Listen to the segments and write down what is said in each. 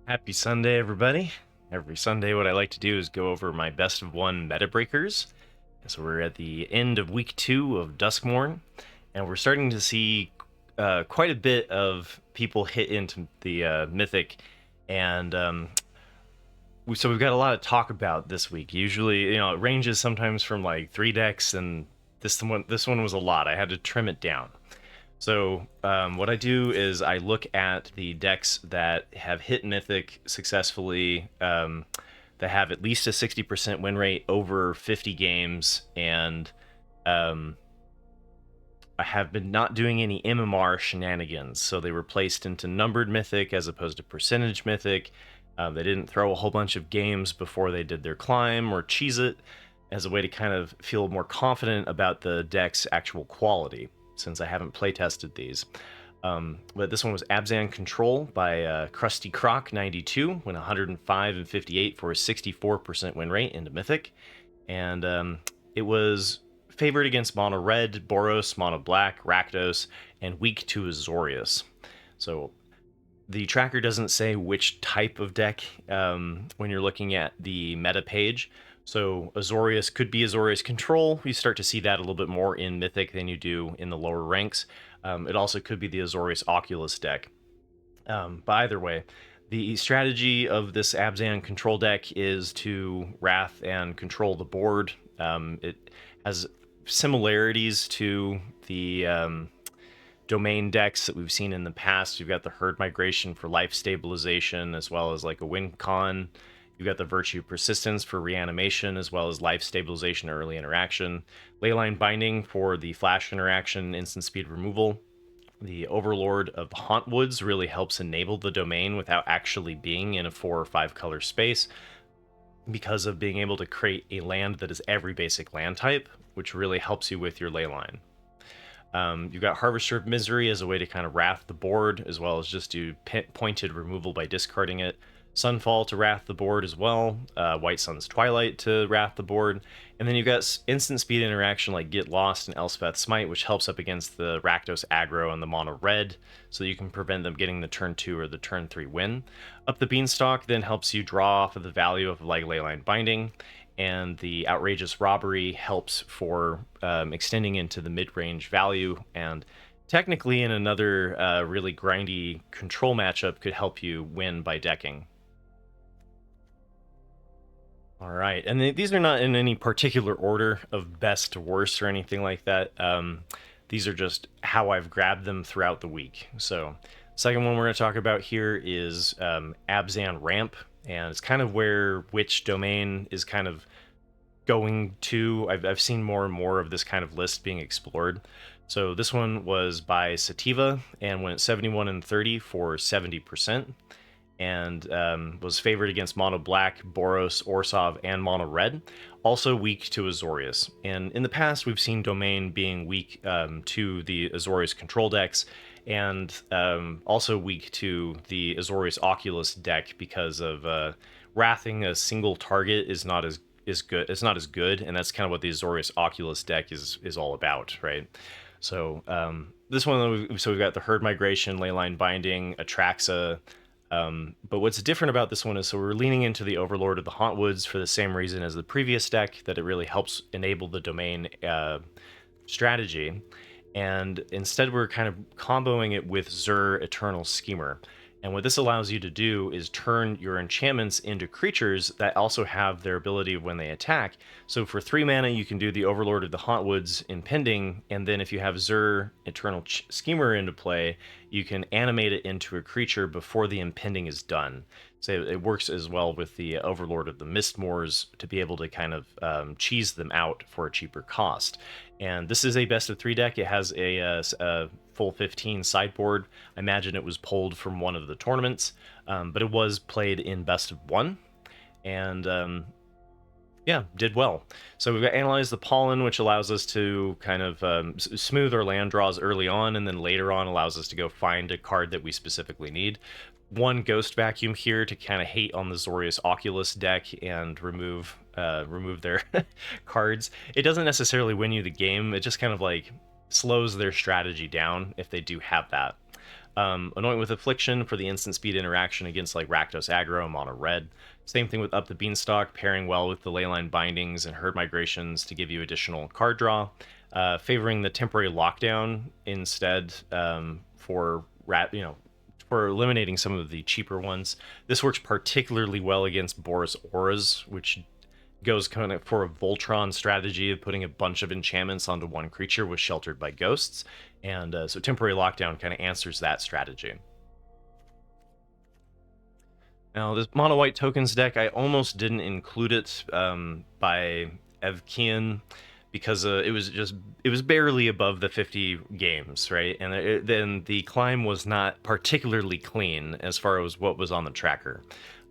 Happy Sunday, everybody. Every Sunday, what I like to do is go over my best of one meta breakers. So we're at the end of week 2 of Duskmourn, and we're starting to see quite a bit of people hit into the Mythic, and so we've got a lot of talk about this week. Usually, it ranges sometimes from like 3 decks, and this one was a lot. I had to trim it down. So what I do is I look at the decks that have hit Mythic successfully, that have at least a 60% win rate over 50 games, and I have been not doing any MMR shenanigans. So they were placed into numbered Mythic as opposed to percentage Mythic. They didn't throw a whole bunch of games before they did their climb or cheese it, as a way to kind of feel more confident about the deck's actual quality, since I haven't playtested these. But this one was Abzan Control by Krusty Croc 92, went 105 and 58 for a 64% win rate into Mythic. And it was favored against Mono Red, Boros, Mono Black, Rakdos, and weak to Azorius. So the tracker doesn't say which type of deck when you're looking at the meta page. So Azorius could be Azorius Control. You start to see that a little bit more in Mythic than you do in the lower ranks. It also could be the Azorius Oculus deck. But either way, the strategy of this Abzan Control deck is to Wrath and control the board. It has similarities to the domain decks that we've seen in the past. You've got the Herd Migration for life stabilization, as well as like a win con. You've got the Virtue Persistence for reanimation, as well as life stabilization early interaction. Leyline Binding for the flash interaction, instant speed removal. The Overlord of the Hauntwoods really helps enable the domain without actually being in a 4 or 5 color space, because of being able to create a land that is every basic land type, which really helps you with your Leyline. You've got Harvester of Misery as a way to kind of wrath the board, as well as just do pointed removal by discarding it. Sunfall to wrath the board as well. White Sun's Twilight to wrath the board. And then you've got instant speed interaction like Get Lost and Elspeth's Smite, which helps up against the Rakdos aggro and the mono red, so you can prevent them getting the turn 2 or the turn 3 win. Up the Beanstalk then helps you draw off of the value of like Leyline Binding, and the Outrageous Robbery helps for extending into the mid-range value, and technically in another really grindy control matchup could help you win by decking. All right, and these are not in any particular order of best to worst or anything like that. These are just how I've grabbed them throughout the week. So, second one we're going to talk about here is Abzan Ramp, and it's kind of where which domain is kind of going to. I've seen more and more of this kind of list being explored. So this one was by Sativa and went 71 and 30 for 70%. And was favored against Mono Black, Boros, Orsov, and Mono Red. Also weak to Azorius. And in the past, we've seen Domain being weak to the Azorius control decks, and also weak to the Azorius Oculus deck because of wrathing a single target is not as good. It's not as good, and that's kind of what the Azorius Oculus deck is all about, right? So this one, so we've got the Herd Migration, Leyline Binding, Atraxa. But what's different about this one is, so we're leaning into the Overlord of the Hauntwoods for the same reason as the previous deck, that it really helps enable the domain strategy. And instead we're kind of comboing it with Zur Eternal Schemer. And what this allows you to do is turn your enchantments into creatures that also have their ability when they attack. So for 3 mana, you can do the Overlord of the Hauntwoods Impending, and then if you have Zur Eternal Schemer into play, you can animate it into a creature before the Impending is done. So it works as well with the Overlord of the Mistmoors to be able to kind of cheese them out for a cheaper cost. And this is a best of 3 deck. It has a full 15 sideboard. I imagine it was pulled from one of the tournaments, but it was played in best of 1, and yeah, did well. So we've got Analyze the Pollen, which allows us to kind of smooth our land draws early on, and then later on allows us to go find a card that we specifically need. 1 Ghost Vacuum here to kind of hate on the Azorius Oculus deck and remove their cards. It doesn't necessarily win you the game. It just kind of like slows their strategy down if they do have that. Anoint with Affliction for the instant speed interaction against like Rakdos aggro, mono red. Same thing with Up the Beanstalk, pairing well with the Leyline Bindings and Herd Migrations to give you additional card draw. Favoring the temporary lockdown instead for for eliminating some of the cheaper ones. This works particularly well against Boros Auras, which goes kind of for a Voltron strategy of putting a bunch of enchantments onto one creature with Sheltered by Ghosts. And so Temporary Lockdown kind of answers that strategy. Now, this mono white tokens deck, I almost didn't include it by Evkian because it was barely above the 50 games, right? And then the climb was not particularly clean as far as what was on the tracker.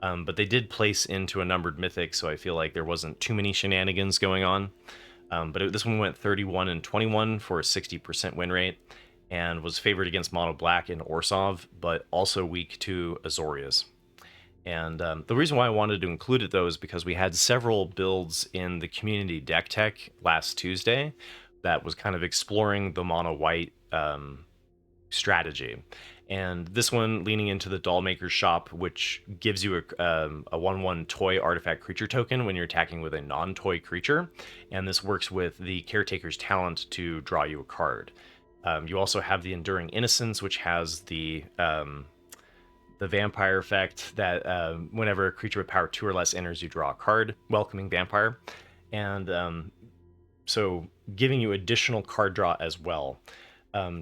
But they did place into a numbered mythic, so I feel like there wasn't too many shenanigans going on. But this one went 31 and 21 for a 60% win rate, and was favored against mono black and Orsov, but also weak to Azorius. And the reason why I wanted to include it, though, is because we had several builds in the community deck tech last Tuesday that was kind of exploring the mono white strategy. And this one leaning into the Dollmaker's Shop, which gives you a 1/1 toy artifact creature token when you're attacking with a non-toy creature. And this works with the Caretaker's Talent to draw you a card. You also have the Enduring Innocence, which has the vampire effect that whenever a creature with power 2 or less enters, you draw a card, welcoming vampire. And so giving you additional card draw as well.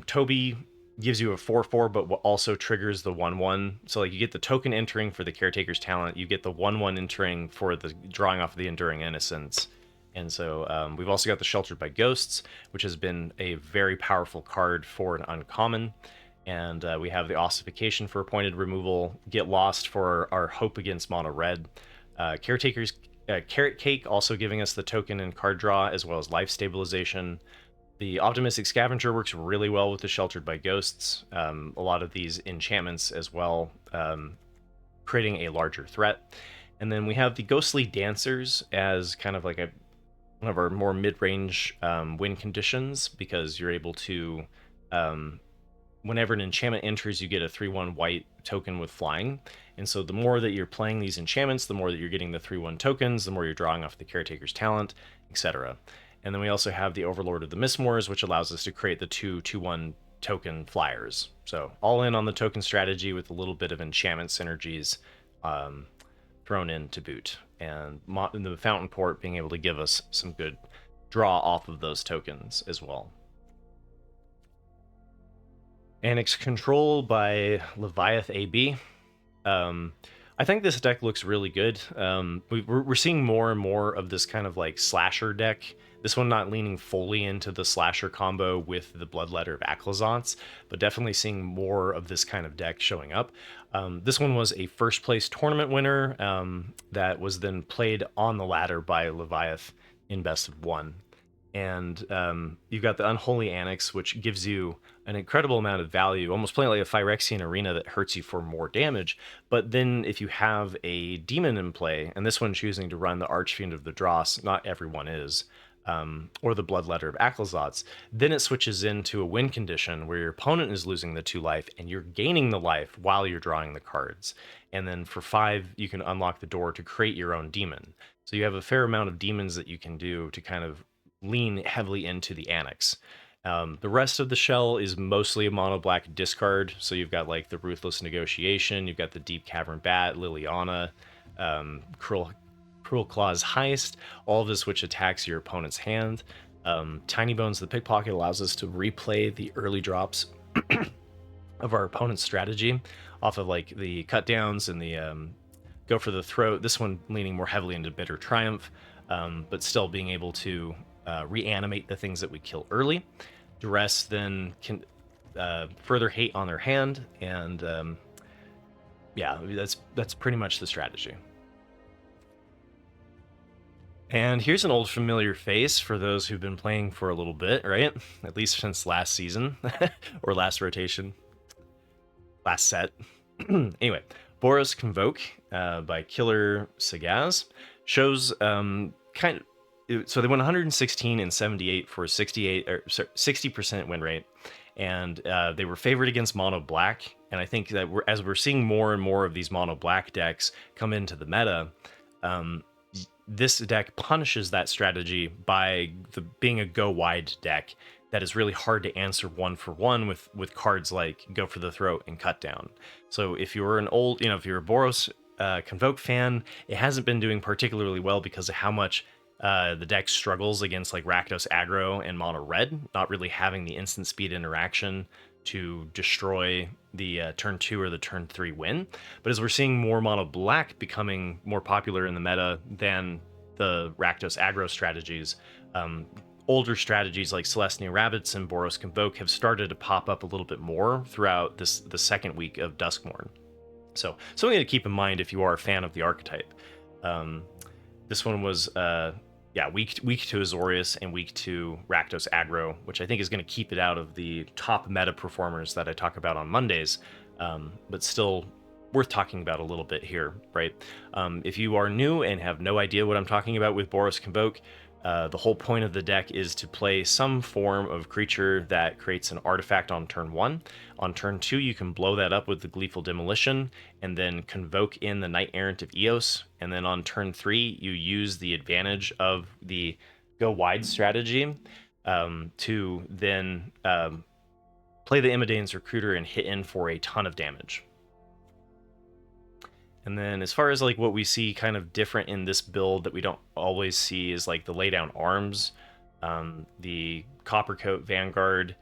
Toby gives you a 4/4, but also triggers the 1/1. So like you get the token entering for the Caretaker's Talent, you get the 1/1 entering for the drawing off of the Enduring Innocence. And so we've also got the Sheltered by Ghosts, which has been a very powerful card for an uncommon. And we have the Ossification for Appointed Removal, Get Lost for our Hope against mono red. Caretaker's Carrot Cake also giving us the token and card draw, as well as life stabilization. The Optimistic Scavenger works really well with the Sheltered by Ghosts. A lot of these enchantments as well, creating a larger threat. And then we have the Ghostly Dancers as kind of like one of our more mid-range win conditions, because you're able to, whenever an enchantment enters, you get a 3/1 white token with flying. And so the more that you're playing these enchantments, the more that you're getting the 3/1 tokens, the more you're drawing off the Caretaker's Talent, etc. And then we also have the Overlord of the Mistmoors, which allows us to create the 2/2/1 token flyers. So all in on the token strategy with a little bit of enchantment synergies thrown in to boot. And the Fountain Port being able to give us some good draw off of those tokens as well. Annex Control by Leviath AB. I think this deck looks really good. We're seeing more and more of this kind of like slasher deck. This one not leaning fully into the slasher combo with the Bloodletter of Aclazotz, but definitely seeing more of this kind of deck showing up. This one was a first place tournament winner that was then played on the ladder by Leviath in best of 1. And you've got the Unholy Annex, which gives you an incredible amount of value, almost playing like a Phyrexian Arena that hurts you for more damage. But then if you have a demon in play, and this one choosing to run the Archfiend of the Dross, not everyone is, or the Bloodletter of Aclazotz, then it switches into a win condition where your opponent is losing the 2 life and you're gaining the life while you're drawing the cards. And then for 5, you can unlock the door to create your own demon. So you have a fair amount of demons that you can do to kind of lean heavily into the Annex. The rest of the shell is mostly a mono black discard. So you've got like the Ruthless Negotiation, you've got the Deep Cavern Bat, Liliana, Cruel Claw's Heist, all of this which attacks your opponent's hand. Tiny Bones the Pickpocket allows us to replay the early drops of our opponent's strategy off of like the cut downs and the go for the throat. This one leaning more heavily into Bitter Triumph, but still being able to reanimate the things that we kill early. Duress then can further hate on their hand, and yeah, that's pretty much the strategy. And here's an old familiar face for those who've been playing for a little bit, right? At least since last season, or last rotation, last set. Anyway, Boros Convoke by Killer Sagaz shows so they won 116 and 78 for 60% win rate. and they were favored against mono black. And I think that as we're seeing more and more of these mono black decks come into the meta, this deck punishes that strategy by being a go wide deck that is really hard to answer one for one with cards like Go for the Throat and Cut Down. So if you're an old, if you're a Boros Convoke fan, it hasn't been doing particularly well because of how much the deck struggles against like Rakdos aggro and mono red, not really having the instant speed interaction to destroy the turn 2 or the turn 3 win. But as we're seeing more mono black becoming more popular in the meta than the Rakdos aggro strategies, older strategies like Celestia Rabbits and Boros Convoke have started to pop up a little bit more throughout the second week of Duskmourn. So something to keep in mind if you are a fan of the archetype. This one was week to Azorius and week to Rakdos aggro, which I think is going to keep it out of the top meta performers that I talk about on Mondays, but still worth talking about a little bit here, right? If you are new and have no idea what I'm talking about with Boros Convoke, the whole point of the deck is to play some form of creature that creates an artifact on turn 1. On turn 2, you can blow that up with the Gleeful Demolition, and then convoke in the Knight Errant of Eos. And then on turn 3, you use the advantage of the go wide strategy to then play the Imidane's Recruiter and hit in for a ton of damage. And then as far as like what we see kind of different in this build that we don't always see is like the laydown arms, the Coppercoat Vanguard.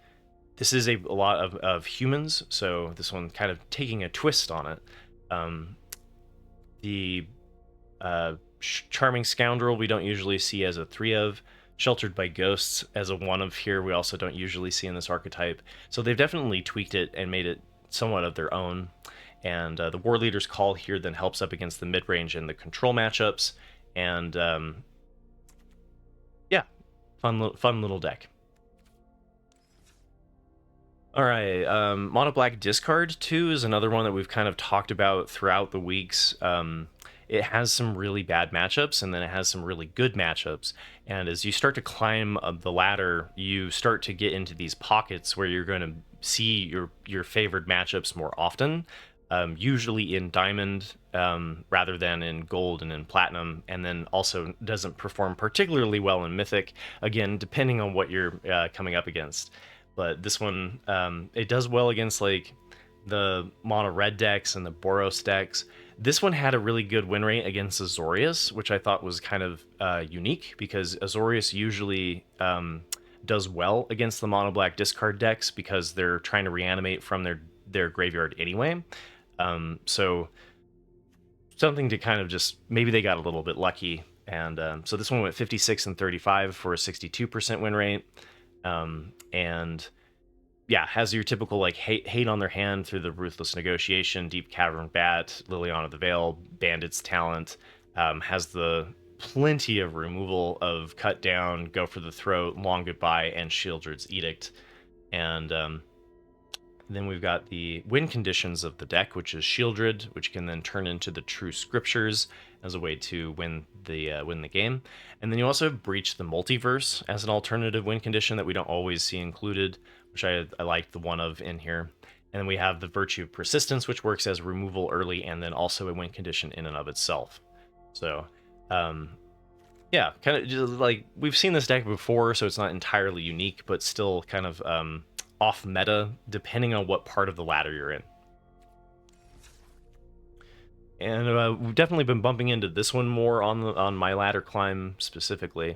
This is a lot of humans, so this one kind of taking a twist on it. The Charming Scoundrel we don't usually see as a 3 of. Sheltered by Ghosts as a 1 of here we also don't usually see in this archetype. So they've definitely tweaked it and made it somewhat of their own. And the War Leader's Call here then helps up against the mid-range and the control matchups. And fun little deck. All right, Mono Black Discard 2 is another one that we've kind of talked about throughout the weeks. It has some really bad matchups, and then it has some really good matchups. And as you start to climb the ladder, you start to get into these pockets where you're going to see your favored matchups more often. Usually in Diamond rather than in Gold and in Platinum, and then also doesn't perform particularly well in Mythic, again, depending on what you're coming up against. But this one, it does well against like the mono red decks and the Boros decks. This one had a really good win rate against Azorius, which I thought was kind of unique because Azorius usually does well against the mono black discard decks because they're trying to reanimate from their graveyard anyway. So something to kind of just, maybe they got a little bit lucky. And so this one went 56 and 35 for a 62% win rate. And yeah, has your typical like hate on their hand through the Ruthless Negotiation, Deep Cavern Bat, Liliana the Veil, Bandit's Talent, has the plenty of removal of Cut Down, Go for the Throat, Long Goodbye, and Shieldred's Edict. And then we've got the win conditions of the deck, which is Shieldred, which can then turn into the True Scriptures as a way to win the game. And then you also have Breach the Multiverse as an alternative win condition that we don't always see included, which I like the 1 of in here. And then we have the Virtue of Persistence, which works as removal early and then also a win condition in and of itself. So, yeah, kind of just like we've seen this deck before, so it's not entirely unique, but still kind of off meta depending on what part of the ladder you're in. And we've definitely been bumping into this one more on my ladder climb specifically.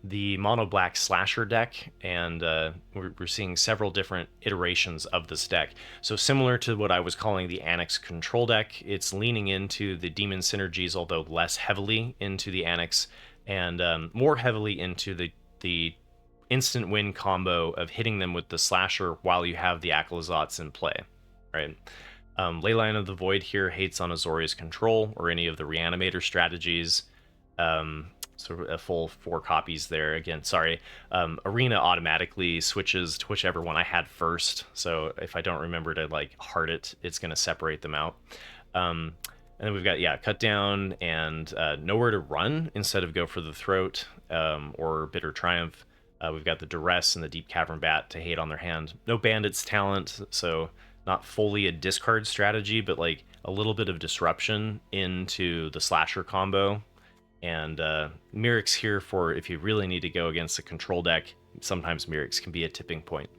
The mono black slasher deck, and we're seeing several different iterations of this deck. So similar to what I was calling the Annex Control deck, it's leaning into the demon synergies, although less heavily into the Annex, and more heavily into the instant win combo of hitting them with the slasher while you have the Aclazotz in play, right? Leyline of the Void here hates on Azorius Control or any of the Reanimator strategies. So a full 4 copies there. Again, sorry. Arena automatically switches to whichever one I had first. So if I don't remember to like heart it, it's going to separate them out. And then we've got, Cut Down and Nowhere to Run instead of Go for the Throat or Bitter Triumph. We've got the Duress and the Deep Cavern Bat to hate on their hand. No Bandits talent, so not fully a discard strategy, but like a little bit of disruption into the Slasher combo. And Mirrix here for if you really need to go against a control deck. Sometimes Mirrix can be a tipping point.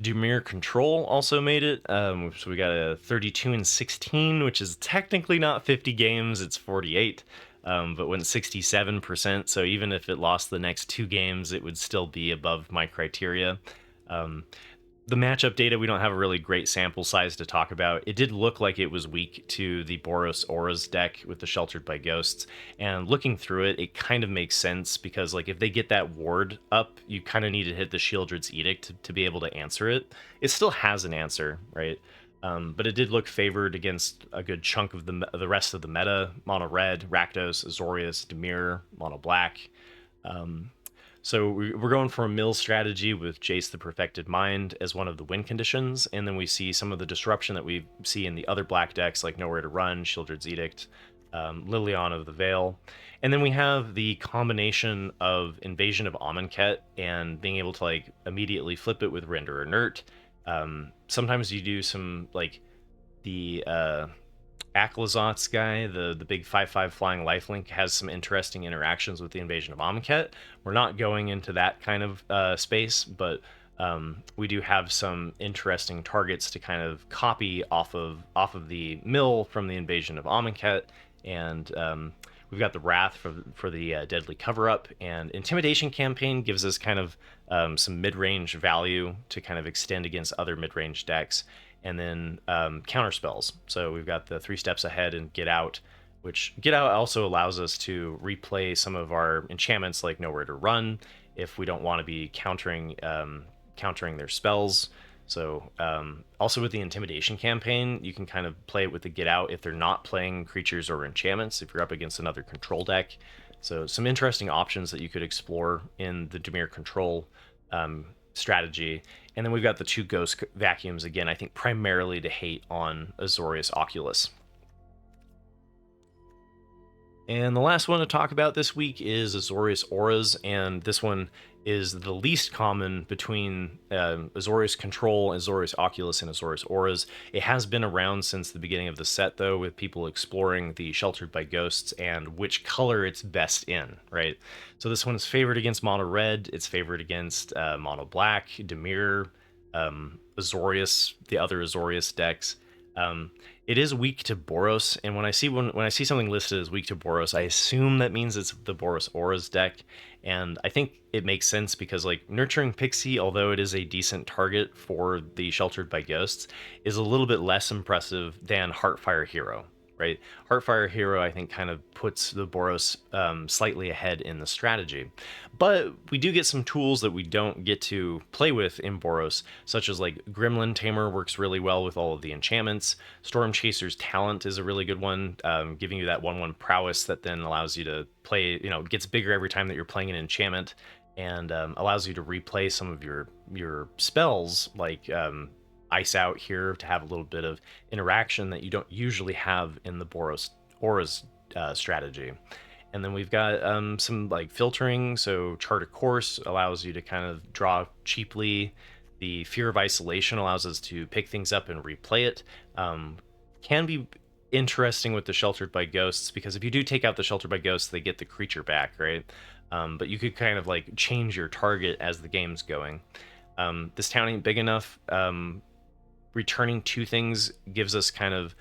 Dimir Control also made it. So we got a 32-16, which is technically not 50 games, it's 48. But went 67%, so even if it lost the next 2 games, it would still be above my criteria. The matchup data, we don't have a really great sample size to talk about. It did look like it was weak to the Boros Auras deck with the Sheltered by Ghosts, and looking through it, it kind of makes sense because like if they get that ward up, you kind of need to hit the Sheoldred's Edict to be able to answer it. It still has an answer, right? But it did look favored against a good chunk of the rest of the meta. Mono red, Rakdos, Azorius, Dimir, mono black. So we're going for a mill strategy with Jace the Perfected Mind as one of the win conditions, and then we see some of the disruption that we see in the other black decks like Nowhere to Run, Sheoldred's Edict, Liliana of the Veil. And then we have the combination of Invasion of Amonkhet and being able to like immediately flip it with Render Inert. Sometimes you do some like the Aklazot's guy, the big 5/5 flying lifelink, has some interesting interactions with the Invasion of Amonkhet. We're not going into that kind of space, but we do have some interesting targets to kind of copy off of the mill from the Invasion of Amonkhet, and we've got the Wrath for the Deadly Cover-Up, and Intimidation Campaign gives us kind of some mid-range value to kind of extend against other mid-range decks. And then counter spells. So we've got the 3 steps ahead and Get Out, which Get Out also allows us to replay some of our enchantments like Nowhere to Run if we don't want to be countering their spells. So also with the Intimidation Campaign, you can kind of play it with the Get Out if they're not playing creatures or enchantments, if you're up against another control deck. So some interesting options that you could explore in the Dimir Control strategy. And then we've got the 2 Ghost Vacuums again, I think primarily to hate on Azorius Oculus. And the last one to talk about this week is Azorius Auras, and this one is the least common between Azorius Control, Azorius Oculus, and Azorius Auras. It has been around since the beginning of the set, though, with people exploring the Sheltered by Ghosts and which color it's best in, right? So this one is favored against mono red, it's favored against mono black, Dimir, Azorius, the other Azorius decks. It is weak to Boros, and when I see something listed as weak to Boros, I assume that means it's the Boros Auras deck, and I think it makes sense because like Nurturing Pixie, although it is a decent target for the Sheltered by Ghosts, is a little bit less impressive than Heartfire Hero, right? Heartfire Hero, I think, kind of puts the Boros slightly ahead in the strategy. But we do get some tools that we don't get to play with in Boros, such as like Gremlin Tamer works really well with all of the enchantments. Storm Chaser's Talent is a really good one, giving you that 1/1 prowess that then allows you to play, gets bigger every time that you're playing an enchantment, and allows you to replay some of your spells, like Ice Out here to have a little bit of interaction that you don't usually have in the Boros Auras strategy. And then we've got some like filtering, so Chart a Course allows you to kind of draw cheaply. The Fear of Isolation allows us to pick things up and replay it. Can be interesting with the Sheltered by Ghosts, because if you do take out the Sheltered by Ghosts, they get the creature back, right? But you could kind of like change your target as the game's going. This town ain't big enough. Returning 2 things gives us kind of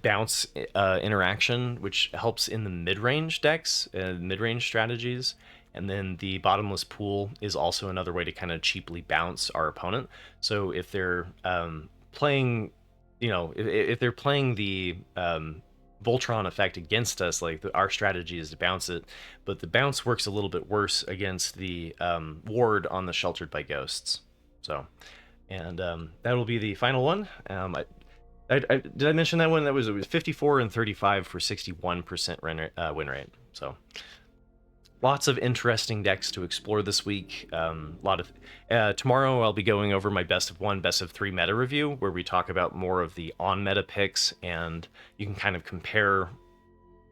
bounce interaction, which helps in the mid-range decks, mid-range strategies. And then the Bottomless Pool is also another way to kind of cheaply bounce our opponent. So if they're playing, if they're playing the Voltron effect against us, like our strategy is to bounce it, but the bounce works a little bit worse against the ward on the Sheltered by Ghosts. So, and that will be the final one. Did I mention that one? It was 54 and 35 for 61% win rate. So lots of interesting decks to explore this week. Tomorrow I'll be going over my best of 1, best of 3 meta review, where we talk about more of the on meta picks, and you can kind of compare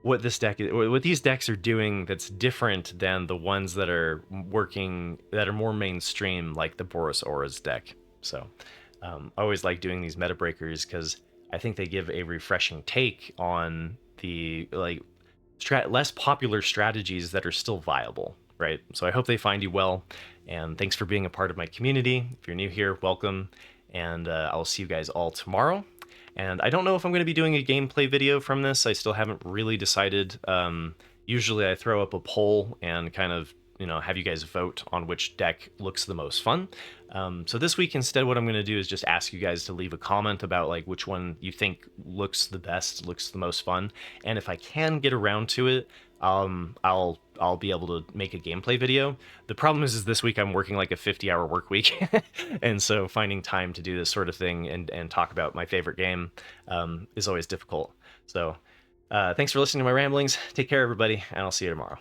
what this deck is, what these decks are doing that's different than the ones that are working, that are more mainstream, like the Boros Auras deck. So I always like doing these meta breakers because I think they give a refreshing take on the less popular strategies that are still viable, right? So I hope they find you well, and thanks for being a part of my community. If you're new here, welcome, and I'll see you guys all tomorrow. And I don't know if I'm going to be doing a gameplay video from this. I still haven't really decided. Usually I throw up a poll and kind of, have you guys vote on which deck looks the most fun. So this week, instead, what I'm going to do is just ask you guys to leave a comment about like which one you think looks the best, looks the most fun. And if I can get around to it, I'll be able to make a gameplay video. The problem is this week I'm working like a 50-hour work week, and so finding time to do this sort of thing and talk about my favorite game is always difficult. So thanks for listening to my ramblings. Take care, everybody, and I'll see you tomorrow.